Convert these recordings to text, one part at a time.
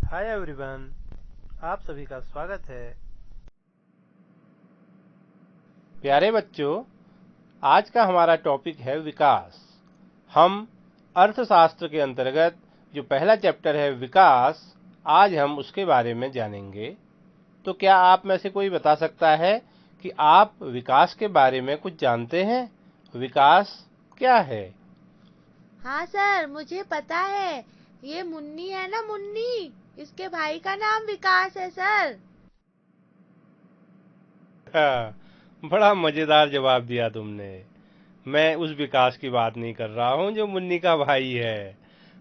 Hi everyone, आप सभी का स्वागत है। प्यारे बच्चों, आज का हमारा टॉपिक है विकास। हम अर्थशास्त्र के अंतर्गत जो पहला चैप्टर है विकास, आज हम उसके बारे में जानेंगे। तो क्या आप में से कोई बता सकता है कि आप विकास के बारे में कुछ जानते हैं? विकास क्या है? हाँ सर, मुझे पता है। ये मुन्नी है ना, मुन्नी, इसके भाई का नाम विकास है सर। बड़ा मजेदार जवाब दिया तुमने। मैं उस विकास की बात नहीं कर रहा हूँ जो मुन्नी का भाई है।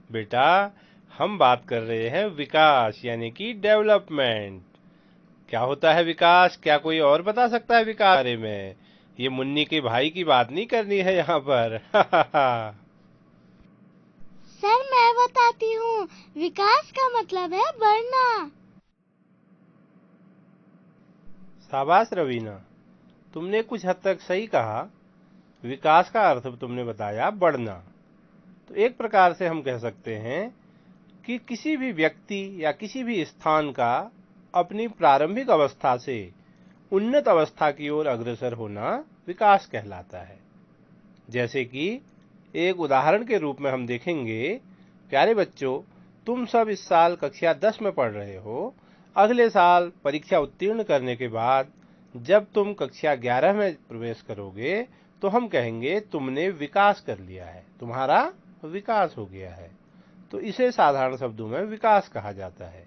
बेटा, हम बात कर रहे हैं विकास यानी कि डेवलपमेंट। क्या होता है विकास? क्या कोई और बता सकता है विकास के बारे में? ये मुन्नी के भाई की बात नहीं करनी है यहाँ पर। सर मैं बताती हूँ, विकास का मतलब है बढ़ना। शाबाश रवीना, तुमने कुछ हद तक सही कहा। विकास का अर्थ तुमने बताया बढ़ना। तो एक प्रकार से हम कह सकते हैं कि किसी भी व्यक्ति या किसी भी स्थान का अपनी प्रारंभिक अवस्था से उन्नत अवस्था की ओर अग्रसर होना विकास कहलाता है। जैसे कि एक उदाहरण के रूप में हम देखेंगे। प्यारे बच्चों, तुम सब इस साल कक्षा 10 में पढ़ रहे हो। अगले साल परीक्षा उत्तीर्ण करने के बाद जब तुम कक्षा 11 में प्रवेश करोगे तो हम कहेंगे तुमने विकास कर लिया है, तुम्हारा विकास हो गया है। तो इसे साधारण शब्दों में विकास कहा जाता है।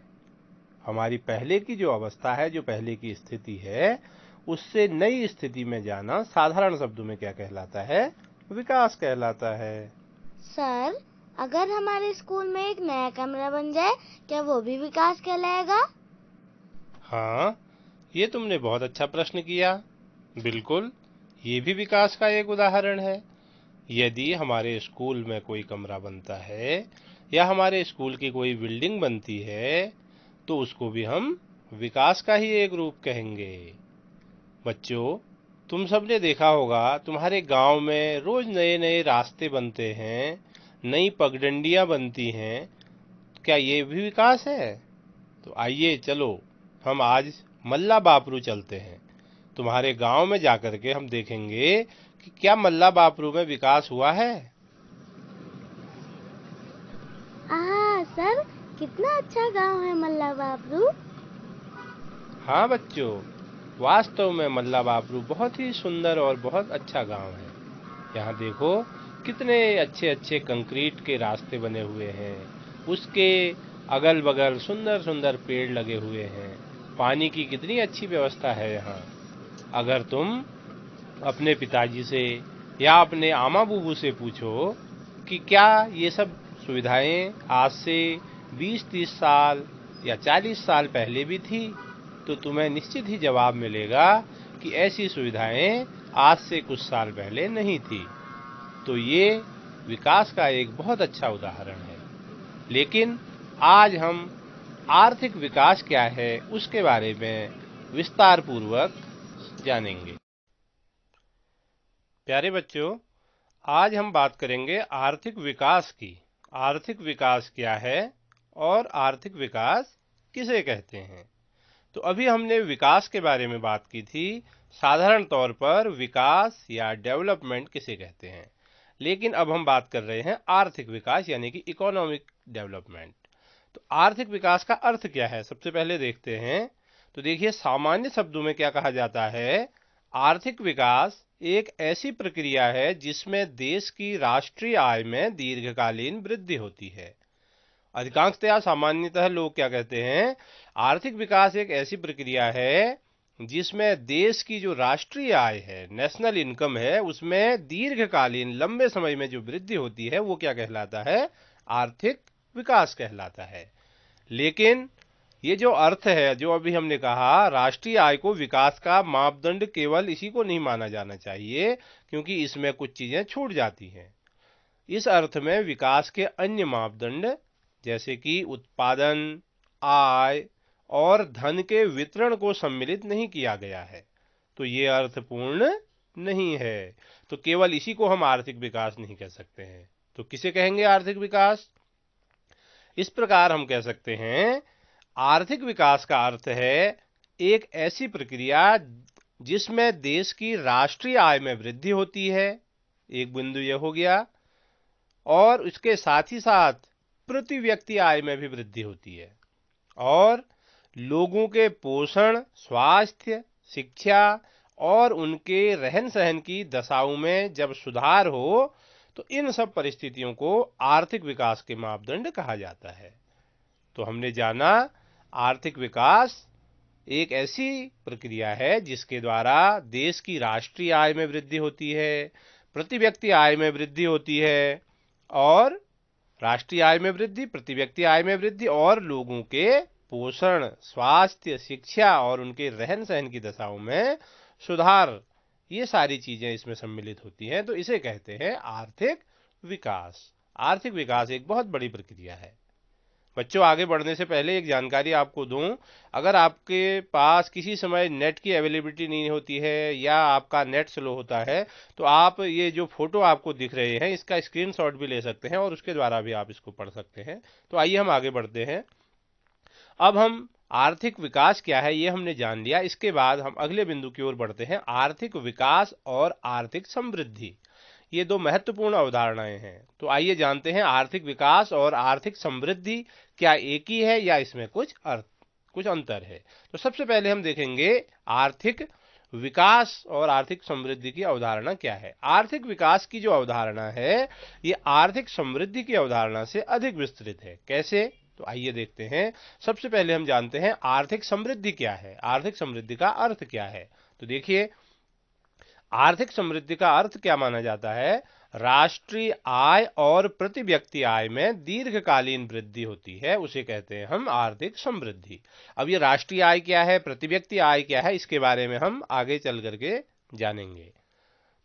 हमारी पहले की जो अवस्था है, जो पहले की स्थिति है, उससे नई स्थिति में जाना साधारण शब्दों में क्या कहलाता है? विकास कहलाता है। सर, अगर हमारे स्कूल में एक नया कमरा बन जाए, क्या वो भी विकास कहलाएगा? हाँ, ये तुमने बहुत अच्छा प्रश्न किया। बिल्कुल, ये भी विकास का एक उदाहरण है। यदि हमारे स्कूल में कोई कमरा बनता है या हमारे स्कूल की कोई बिल्डिंग बनती है तो उसको भी हम विकास का ही एक रूप कहेंगे। बच्चों, तुम सबने देखा होगा तुम्हारे गांव में रोज नए नए रास्ते बनते हैं, नई पगडंडियां बनती हैं। क्या ये भी विकास है? तो आइए चलो हम आज मल्ला बापरू चलते हैं। तुम्हारे गांव में जाकर के हम देखेंगे कि क्या मल्ला बापरू में विकास हुआ है। सर, कितना अच्छा गांव है मल्ला बाबरू। हाँ बच्चों, वास्तव में मल्ला बापरू बहुत ही सुंदर और बहुत अच्छा गांव है। यहाँ देखो कितने अच्छे अच्छे कंक्रीट के रास्ते बने हुए हैं। उसके अगल बगल सुंदर सुंदर पेड़ लगे हुए हैं। पानी की कितनी अच्छी व्यवस्था है यहाँ। अगर तुम अपने पिताजी से या अपने आमा बूबू से पूछो कि क्या ये सब सुविधाएं आज से 20-30 साल या 40 साल पहले भी थी, तो तुम्हें निश्चित ही जवाब मिलेगा कि ऐसी सुविधाएं आज से कुछ साल पहले नहीं थी। तो ये विकास का एक बहुत अच्छा उदाहरण है। लेकिन आज हम आर्थिक विकास क्या है उसके बारे में विस्तार पूर्वक जानेंगे। प्यारे बच्चों, आज हम बात करेंगे आर्थिक विकास की। आर्थिक विकास क्या है और आर्थिक विकास किसे कहते हैं? तो अभी हमने विकास के बारे में बात की थी। साधारण तौर पर विकास या डेवलपमेंट किसे कहते हैं। लेकिन अब हम बात कर रहे हैं आर्थिक विकास यानी कि इकोनॉमिक डेवलपमेंट। तो आर्थिक विकास का अर्थ क्या है, सबसे पहले देखते हैं। तो देखिए, सामान्य शब्दों में क्या कहा जाता है। आर्थिक विकास एक ऐसी प्रक्रिया है जिसमें देश की राष्ट्रीय आय में दीर्घकालीन वृद्धि होती है। अधिकांशतः सामान्यतः लोग क्या कहते हैं, आर्थिक विकास एक ऐसी प्रक्रिया है जिसमें देश की जो राष्ट्रीय आय है, नेशनल इनकम है, उसमें दीर्घकालीन लंबे समय में जो वृद्धि होती है वो क्या कहलाता है? आर्थिक विकास कहलाता है। लेकिन ये जो अर्थ है, जो अभी हमने कहा, राष्ट्रीय आय को विकास का मापदंड केवल इसी को नहीं माना जाना चाहिए, क्योंकि इसमें कुछ चीजें छूट जाती हैं। इस अर्थ में विकास के अन्य मापदंड जैसे कि उत्पादन, आय और धन के वितरण को सम्मिलित नहीं किया गया है। तो ये अर्थपूर्ण नहीं है। तो केवल इसी को हम आर्थिक विकास नहीं कह सकते हैं। तो किसे कहेंगे आर्थिक विकास? इस प्रकार हम कह सकते हैं, आर्थिक विकास का अर्थ है एक ऐसी प्रक्रिया जिसमें देश की राष्ट्रीय आय में वृद्धि होती है, एक बिंदु यह हो गया, और उसके साथ ही साथ प्रति व्यक्ति आय में भी वृद्धि होती है, और लोगों के पोषण, स्वास्थ्य, शिक्षा और उनके रहन सहन की दशाओं में जब सुधार हो तो इन सब परिस्थितियों को आर्थिक विकास के मापदंड कहा जाता है। तो हमने जाना आर्थिक विकास एक ऐसी प्रक्रिया है जिसके द्वारा देश की राष्ट्रीय आय में वृद्धि होती है, प्रति व्यक्ति आय में वृद्धि होती है, और राष्ट्रीय आय में वृद्धि, प्रति व्यक्ति आय में वृद्धि, और लोगों के पोषण, स्वास्थ्य, शिक्षा और उनके रहन सहन की दशाओं में सुधार, ये सारी चीजें इसमें सम्मिलित होती हैं। तो इसे कहते हैं आर्थिक विकास। आर्थिक विकास एक बहुत बड़ी प्रक्रिया है। बच्चों, आगे बढ़ने से पहले एक जानकारी आपको दूं, अगर आपके पास किसी समय नेट की अवेलेबिलिटी नहीं होती है या आपका नेट स्लो होता है तो आप ये जो फोटो आपको दिख रहे हैं इसका स्क्रीनशॉट भी ले सकते हैं और उसके द्वारा भी आप इसको पढ़ सकते हैं। तो आइए हम आगे बढ़ते हैं। अब हम आर्थिक विकास क्या है ये हमने जान लिया, इसके बाद हम अगले बिंदु की ओर बढ़ते हैं, आर्थिक विकास और आर्थिक समृद्धि। ये दो महत्वपूर्ण अवधारणाएं हैं। तो आइए जानते हैं आर्थिक विकास और आर्थिक समृद्धि क्या एक ही है या इसमें कुछ अंतर है। तो सबसे पहले हम देखेंगे आर्थिक विकास और आर्थिक समृद्धि की अवधारणा क्या है। आर्थिक विकास की जो अवधारणा है ये आर्थिक समृद्धि की अवधारणा से अधिक विस्तृत है। कैसे? तो आइए देखते हैं। सबसे पहले हम जानते हैं आर्थिक समृद्धि क्या है, आर्थिक समृद्धि का अर्थ क्या है। तो देखिए, आर्थिक समृद्धि का अर्थ क्या माना जाता है? राष्ट्रीय आय और प्रति व्यक्ति आय में दीर्घकालीन वृद्धि होती है, उसे कहते हैं हम आर्थिक समृद्धि। अब ये राष्ट्रीय आय क्या है, प्रति व्यक्ति आय क्या है, इसके बारे में हम आगे चल करके जानेंगे।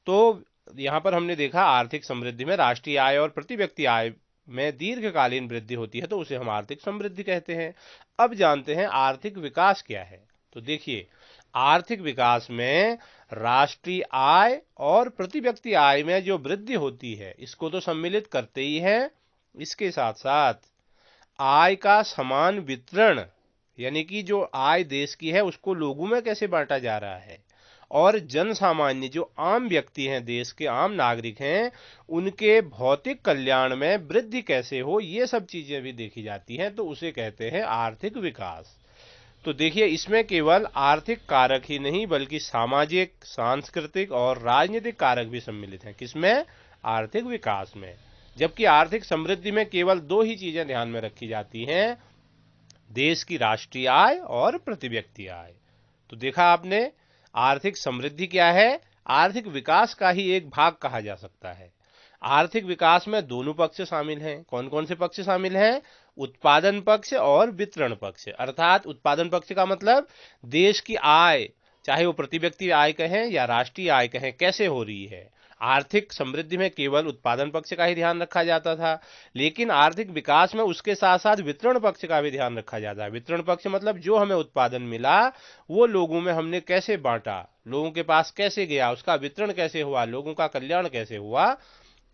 तो यहां पर हमने देखा आर्थिक समृद्धि में राष्ट्रीय आय और प्रति व्यक्ति आय में दीर्घकालीन वृद्धि होती है, तो उसे हम आर्थिक समृद्धि कहते हैं। अब जानते हैं आर्थिक विकास क्या है। तो देखिए, आर्थिक विकास में राष्ट्रीय आय और प्रति व्यक्ति आय में जो वृद्धि होती है इसको तो सम्मिलित करते ही है, इसके साथ साथ आय का समान वितरण, यानी कि जो आय देश की है उसको लोगों में कैसे बांटा जा रहा है, और जन सामान्य जो आम व्यक्ति हैं, देश के आम नागरिक हैं, उनके भौतिक कल्याण में वृद्धि कैसे हो, ये सब चीजें भी देखी जाती हैं। तो उसे कहते हैं आर्थिक विकास। तो देखिए, इसमें केवल आर्थिक कारक ही नहीं बल्कि सामाजिक, सांस्कृतिक और राजनीतिक कारक भी सम्मिलित हैं। किसमें? आर्थिक विकास में। जबकि आर्थिक समृद्धि में केवल दो ही चीजें ध्यान में रखी जाती हैं, देश की राष्ट्रीय आय और प्रति व्यक्ति आय। तो देखा आपने, आर्थिक समृद्धि क्या है? आर्थिक विकास का ही एक भाग कहा जा सकता है। आर्थिक विकास में दोनों पक्ष शामिल हैं। कौन कौन से पक्ष शामिल हैं? उत्पादन पक्ष और वितरण पक्ष। अर्थात उत्पादन पक्ष का मतलब देश की आय, चाहे वो प्रति व्यक्ति आय कहें या राष्ट्रीय आय कहें, कैसे हो रही है। आर्थिक समृद्धि में केवल उत्पादन पक्ष का ही ध्यान रखा जाता था, लेकिन आर्थिक विकास में उसके साथ साथ वितरण पक्ष का भी ध्यान रखा जाता है। वितरण पक्ष मतलब जो हमें उत्पादन मिला वो लोगों में हमने कैसे बांटा, लोगों के पास कैसे गया, उसका वितरण कैसे हुआ, लोगों का कल्याण कैसे हुआ।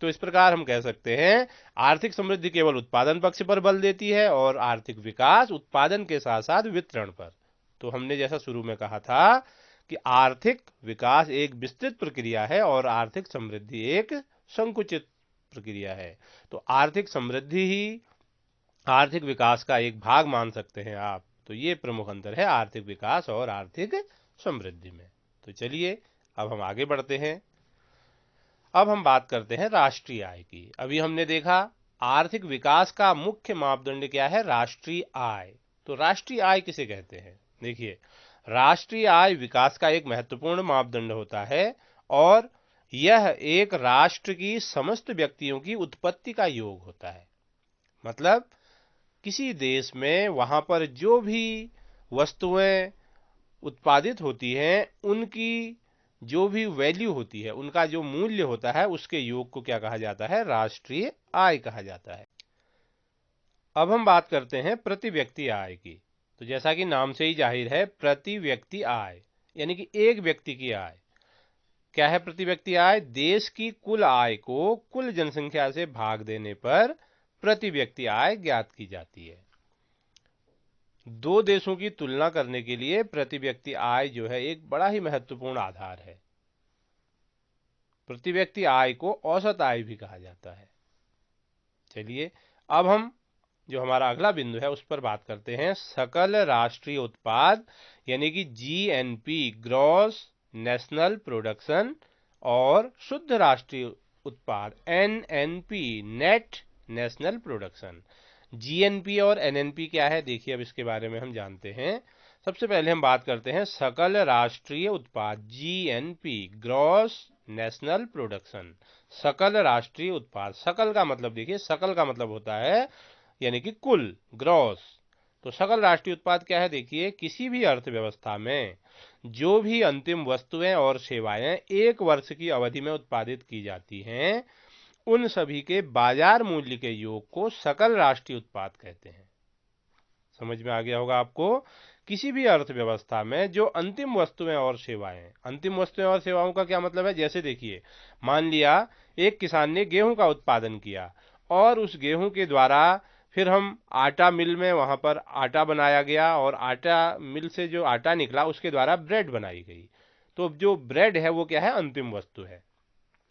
तो इस प्रकार हम कह सकते हैं आर्थिक समृद्धि केवल उत्पादन पक्ष पर बल देती है और आर्थिक विकास उत्पादन के साथ साथ वितरण पर। तो हमने जैसा शुरू में कहा था कि आर्थिक विकास एक विस्तृत प्रक्रिया है और आर्थिक समृद्धि एक संकुचित प्रक्रिया है। तो आर्थिक समृद्धि ही आर्थिक विकास का एक भाग मान सकते हैं आप। तो ये प्रमुख अंतर है आर्थिक विकास और आर्थिक समृद्धि में। तो चलिए अब हम आगे बढ़ते हैं। अब हम बात करते हैं राष्ट्रीय आय की। अभी हमने देखा आर्थिक विकास का मुख्य मापदंड क्या है, राष्ट्रीय आय। तो राष्ट्रीय आय किसे कहते हैं? देखिए, राष्ट्रीय आय विकास का एक महत्वपूर्ण मापदंड होता है और यह एक राष्ट्र की समस्त व्यक्तियों की उत्पत्ति का योग होता है। मतलब किसी देश में वहां पर जो भी वस्तुएं उत्पादित होती हैं उनकी जो भी वैल्यू होती है, उनका जो मूल्य होता है, उसके योग को क्या कहा जाता है? राष्ट्रीय आय कहा जाता है। अब हम बात करते हैं प्रति व्यक्ति आय की। तो जैसा कि नाम से ही जाहिर है, प्रति व्यक्ति आय यानी कि एक व्यक्ति की आय। क्या है प्रति व्यक्ति आय? देश की कुल आय को कुल जनसंख्या से भाग देने पर प्रति व्यक्ति आय ज्ञात की जाती है। दो देशों की तुलना करने के लिए प्रति व्यक्ति आय जो है एक बड़ा ही महत्वपूर्ण आधार है। प्रति व्यक्ति आय को औसत आय भी कहा जाता है। चलिए अब हम जो हमारा अगला बिंदु है उस पर बात करते हैं। सकल राष्ट्रीय उत्पाद यानी कि जीएनपी, ग्रॉस नेशनल प्रोडक्शन, और शुद्ध राष्ट्रीय उत्पाद NNP, net national production. GNP और एनएनपी क्या है, देखिए अब इसके बारे में हम जानते हैं। सबसे पहले हम बात करते हैं सकल राष्ट्रीय उत्पाद, जीएनपी, ग्रॉस नेशनल प्रोडक्शन। सकल राष्ट्रीय उत्पाद, सकल का मतलब देखिए, सकल का मतलब होता है यानी कि कुल, ग्रॉस। तो सकल राष्ट्रीय उत्पाद क्या है, देखिए किसी भी अर्थव्यवस्था में जो भी अंतिम वस्तुएं और सेवाएं एक वर्ष की अवधि में उत्पादित की जाती हैं उन सभी के बाजार मूल्य के योग को सकल राष्ट्रीय उत्पाद कहते हैं। समझ में आ गया होगा आपको। किसी भी अर्थव्यवस्था में जो अंतिम वस्तुएं और सेवाएं, अंतिम वस्तुएं और सेवाओं का क्या मतलब है, जैसे देखिए मान लिया एक किसान ने गेहूं का उत्पादन किया और उस गेहूं के द्वारा फिर हम आटा मिल में वहां पर आटा बनाया गया और आटा मिल से जो आटा निकला उसके द्वारा ब्रेड बनाई गई। तो जो ब्रेड है वो क्या है, अंतिम वस्तु है।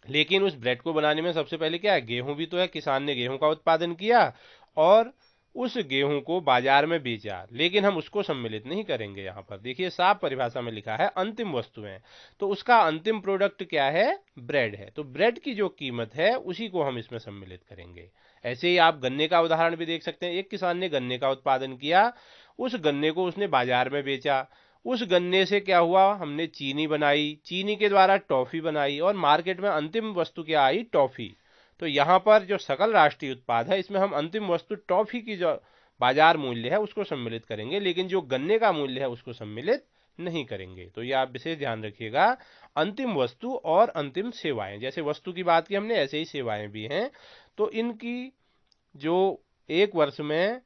लेकिन उस ब्रेड को बनाने में सबसे पहले क्या है, गेहूं भी तो है। किसान ने गेहूं का उत्पादन किया और उस गेहूं को बाजार में बेचा, लेकिन हम उसको सम्मिलित नहीं करेंगे। यहाँ पर देखिए साफ परिभाषा में लिखा है अंतिम वस्तुएं, तो उसका अंतिम प्रोडक्ट क्या है, ब्रेड है। तो ब्रेड की जो कीमत है उसी को हम इसमें सम्मिलित करेंगे। ऐसे ही आप गन्ने का उदाहरण भी देख सकते हैं। एक किसान ने गन्ने का उत्पादन किया, उस गन्ने को उसने बाजार में बेचा, उस गन्ने से क्या हुआ, हमने चीनी बनाई, चीनी के द्वारा टॉफी बनाई और मार्केट में अंतिम वस्तु क्या आई, टॉफी। तो यहाँ पर जो सकल राष्ट्रीय उत्पाद है इसमें हम अंतिम वस्तु टॉफी की जो बाजार मूल्य है उसको सम्मिलित करेंगे, लेकिन जो गन्ने का मूल्य है उसको सम्मिलित नहीं करेंगे। तो ये आप विशेष ध्यान रखिएगा। अंतिम वस्तु और अंतिम सेवाएं, जैसे वस्तु की बात की हमने ऐसे ही सेवाएं भी हैं। तो इनकी जो एक वर्ष में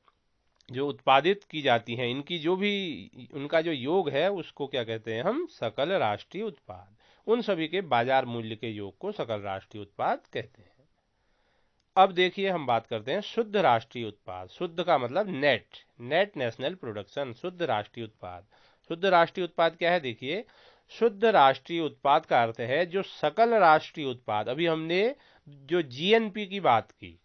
जो उत्पादित की जाती हैं, इनकी जो भी उनका जो योग है उसको क्या कहते हैं हम, सकल राष्ट्रीय उत्पाद। उन सभी के बाजार मूल्य के योग को सकल राष्ट्रीय उत्पाद कहते हैं। अब देखिए हम बात करते हैं शुद्ध राष्ट्रीय उत्पाद। शुद्ध का मतलब नेट, नेट नेशनल प्रोडक्शन, शुद्ध राष्ट्रीय उत्पाद। शुद्ध राष्ट्रीय उत्पाद क्या है, देखिए शुद्ध राष्ट्रीय उत्पाद का अर्थ है जो सकल राष्ट्रीय उत्पाद, अभी हमने जो जीएनपी की बात की,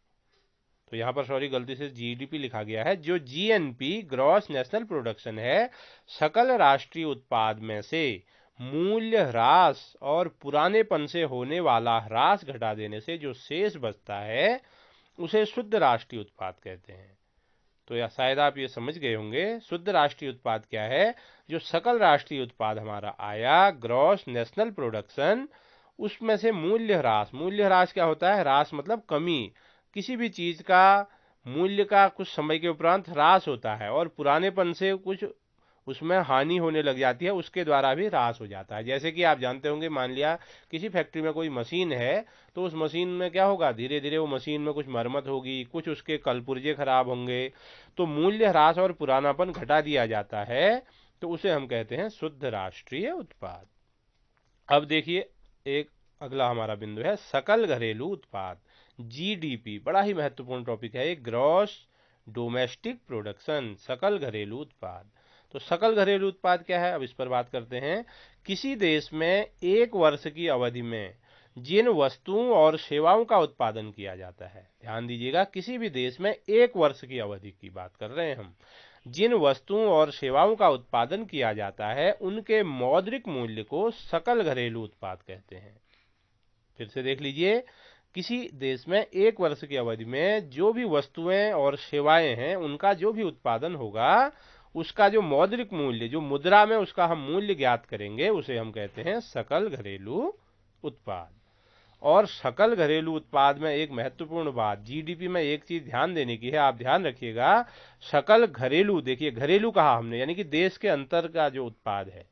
तो यहाँ पर सॉरी गलती से जीडीपी लिखा गया है, जो जीएनपी ग्रॉस नेशनल प्रोडक्शन है, सकल राष्ट्रीय उत्पाद में से मूल्य ह्रास और पुरानेपन से होने वाला ह्रास घटा देने से जो शेष बचता है उसे शुद्ध राष्ट्रीय उत्पाद कहते हैं। तो या शायद आप ये समझ गए होंगे शुद्ध राष्ट्रीय उत्पाद क्या है, जो सकल राष्ट्रीय उत्पाद हमारा आया, ग्रॉस नेशनल प्रोडक्शन, उसमें से मूल्य ह्रास। मूल्य ह्रास क्या होता है, ह्रास मतलब कमी, किसी भी चीज का मूल्य का कुछ समय के उपरांत ह्रास होता है और पुरानेपन से कुछ उसमें हानि होने लग जाती है, उसके द्वारा भी ह्रास हो जाता है। जैसे कि आप जानते होंगे, मान लिया किसी फैक्ट्री में कोई मशीन है, तो उस मशीन में क्या होगा, धीरे धीरे वो मशीन में कुछ मरम्मत होगी, कुछ उसके कलपुर्जे खराब होंगे, तो मूल्य ह्रास और पुरानापन घटा दिया जाता है, तो उसे हम कहते हैं शुद्ध राष्ट्रीय उत्पाद। अब देखिए एक अगला हमारा बिंदु है सकल घरेलू उत्पाद, जीडीपी। बड़ा ही महत्वपूर्ण टॉपिक है ये, ग्रॉस डोमेस्टिक प्रोडक्शन, सकल घरेलू उत्पाद। तो सकल घरेलू उत्पाद क्या है, अब इस पर बात करते हैं। किसी देश में एक वर्ष की अवधि में जिन वस्तुओं और सेवाओं का उत्पादन किया जाता है, ध्यान दीजिएगा, किसी भी देश में एक वर्ष की अवधि की बात कर रहे हैं हम, जिन वस्तुओं और सेवाओं का उत्पादन किया जाता है उनके मौद्रिक मूल्य को सकल घरेलू उत्पाद कहते हैं। फिर से देख लीजिए, किसी देश में एक वर्ष की अवधि में जो भी वस्तुएं और सेवाएं हैं उनका जो भी उत्पादन होगा उसका जो मौद्रिक मूल्य, जो मुद्रा में उसका हम मूल्य ज्ञात करेंगे, उसे हम कहते हैं सकल घरेलू उत्पाद। और सकल घरेलू उत्पाद में एक महत्वपूर्ण बात, जीडीपी में एक चीज ध्यान देने की है, आप ध्यान रखिएगा। सकल घरेलू, देखिए घरेलू कहा हमने, यानी कि देश के अंतर का जो उत्पाद है,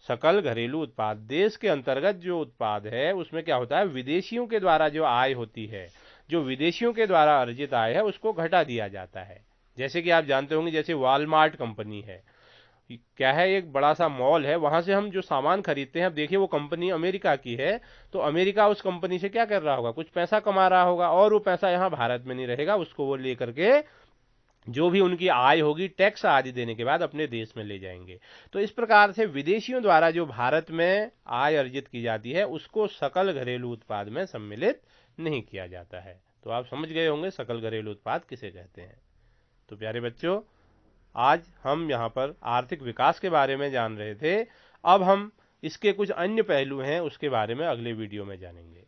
सकल घरेलू उत्पाद देश के अंतर्गत जो उत्पाद है उसमें क्या होता है, विदेशियों के द्वारा जो आय होती है, जो विदेशियों के द्वारा अर्जित आय है उसको घटा दिया जाता है। जैसे कि आप जानते होंगे, जैसे वॉलमार्ट कंपनी है, क्या है, एक बड़ा सा मॉल है, वहां से हम जो सामान खरीदते हैं, अब देखिए वो कंपनी अमेरिका की है, तो अमेरिका उस कंपनी से क्या कर रहा होगा, कुछ पैसा कमा रहा होगा, और वो पैसा यहाँ भारत में नहीं रहेगा, उसको वो लेकर के जो भी उनकी आय होगी टैक्स आदि देने के बाद अपने देश में ले जाएंगे। तो इस प्रकार से विदेशियों द्वारा जो भारत में आय अर्जित की जाती है उसको सकल घरेलू उत्पाद में सम्मिलित नहीं किया जाता है। तो आप समझ गए होंगे सकल घरेलू उत्पाद किसे कहते हैं। तो प्यारे बच्चों, आज हम यहाँ पर आर्थिक विकास के बारे में जान रहे थे। अब हम इसके कुछ अन्य पहलू हैं उसके बारे में अगले वीडियो में जानेंगे।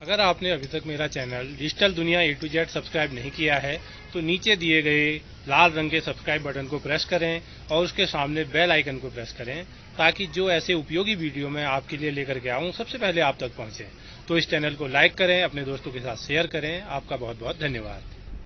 अगर आपने अभी तक मेरा चैनल डिजिटल दुनिया A to Z सब्सक्राइब नहीं किया है तो नीचे दिए गए लाल रंग के सब्सक्राइब बटन को प्रेस करें और उसके सामने बेल आइकन को प्रेस करें ताकि जो ऐसे उपयोगी वीडियो मैं आपके लिए लेकर के आऊं सबसे पहले आप तक पहुंचे। तो इस चैनल को लाइक करें, अपने दोस्तों के साथ शेयर करें। आपका बहुत बहुत धन्यवाद।